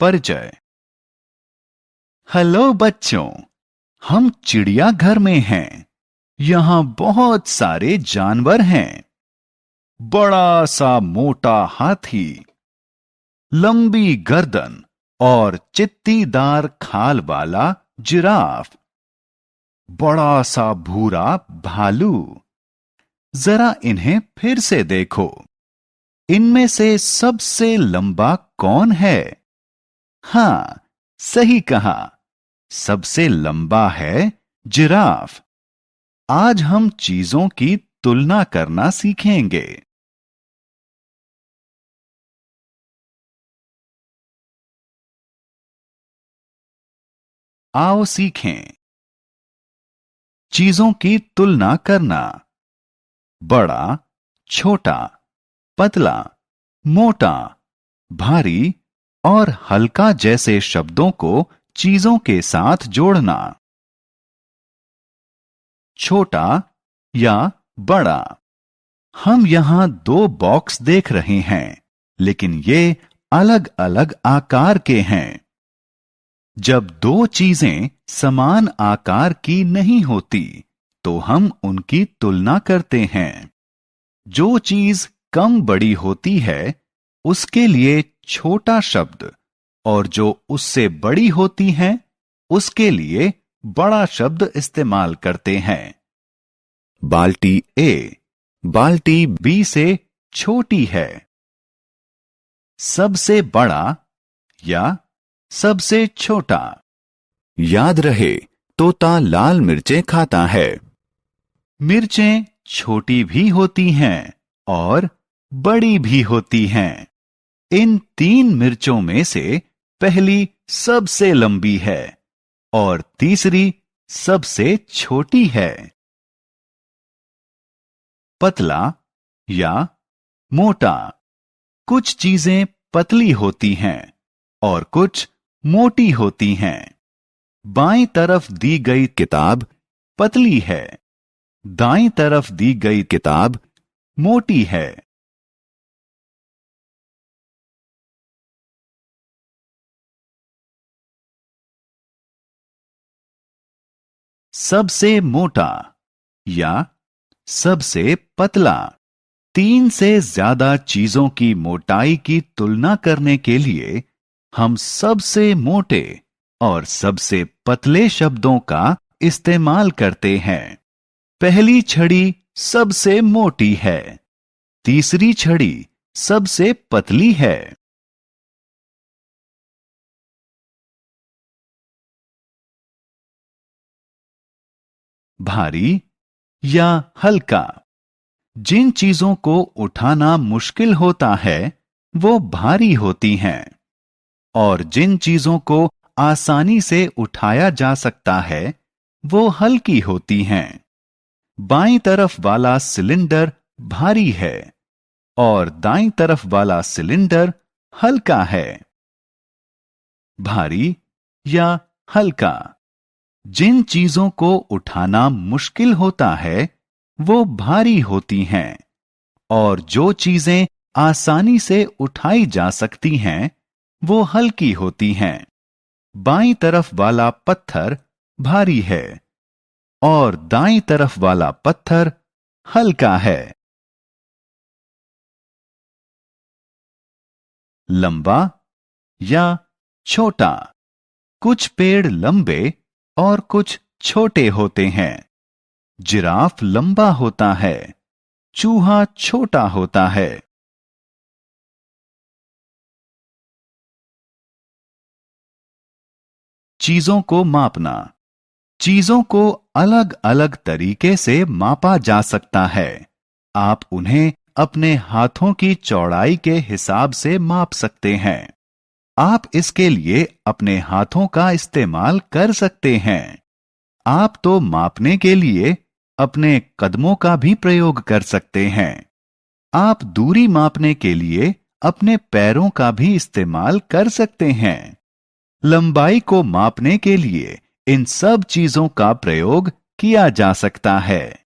परिचय। हेलो बच्चों, हम चिड़ियाघर में हैं। यहाँ बहुत सारे जानवर हैं। बड़ा सा मोटा हाथी, लंबी गर्दन और चित्तीदार खाल वाला जिराफ, बड़ा सा भूरा भालू। जरा इन्हें फिर से देखो। इनमें से सबसे लंबा कौन है? हाँ, सही कहा, सबसे लंबा है जिराफ। आज हम चीजों की तुलना करना सीखेंगे। आओ सीखें। चीजों की तुलना करना। बड़ा, छोटा, पतला, मोटा, भारी और हल्का जैसे शब्दों को चीजों के साथ जोड़ना। छोटा या बड़ा। हम यहां दो बॉक्स देख रहे हैं, लेकिन ये अलग अलग आकार के हैं। जब दो चीजें समान आकार की नहीं होती, तो हम उनकी तुलना करते हैं। जो चीज कम बड़ी होती है, उसके लिए छोटा शब्द, और जो उससे बड़ी होती है, उसके लिए बड़ा शब्द इस्तेमाल करते हैं। बाल्टी ए बाल्टी बी से छोटी है। सबसे बड़ा या सबसे छोटा। याद रहे, तोता लाल मिर्चें खाता है। मिर्चें छोटी भी होती हैं और बड़ी भी होती हैं। इन तीन मिर्चों में से पहली सबसे लंबी है और तीसरी सबसे छोटी है। पतला या मोटा। कुछ चीजें पतली होती हैं और कुछ मोटी होती हैं। बाईं तरफ दी गई किताब पतली है, दाईं तरफ दी गई किताब मोटी है। सबसे मोटा या सबसे पतला। तीन से ज्यादा चीजों की मोटाई की तुलना करने के लिए हम सबसे मोटे और सबसे पतले शब्दों का इस्तेमाल करते हैं। पहली छड़ी सबसे मोटी है, तीसरी छड़ी सबसे पतली है। भारी या हल्का। जिन चीजों को उठाना मुश्किल होता है, वो भारी होती हैं, और जिन चीजों को आसानी से उठाया जा सकता है, वो हल्की होती हैं। बाईं तरफ वाला सिलेंडर भारी है और दाईं तरफ वाला सिलेंडर हल्का है। भारी या हल्का। जिन चीजों को उठाना मुश्किल होता है, वो भारी होती हैं, और जो चीजें आसानी से उठाई जा सकती हैं, वो हल्की होती हैं। बाईं तरफ वाला पत्थर भारी है और दाईं तरफ वाला पत्थर हल्का है। लंबा या छोटा। कुछ पेड़ लंबे और कुछ छोटे होते हैं। जिराफ लंबा होता है, चूहा छोटा होता है। चीजों को मापना। चीजों को अलग अलग तरीके से मापा जा सकता है। आप उन्हें अपने हाथों की चौड़ाई के हिसाब से माप सकते हैं। आप इसके लिए अपने हाथों का इस्तेमाल कर सकते हैं। आप तो मापने के लिए अपने कदमों का भी प्रयोग कर सकते हैं। आप दूरी मापने के लिए अपने पैरों का भी इस्तेमाल कर सकते हैं। लंबाई को मापने के लिए इन सब चीजों का प्रयोग किया जा सकता है।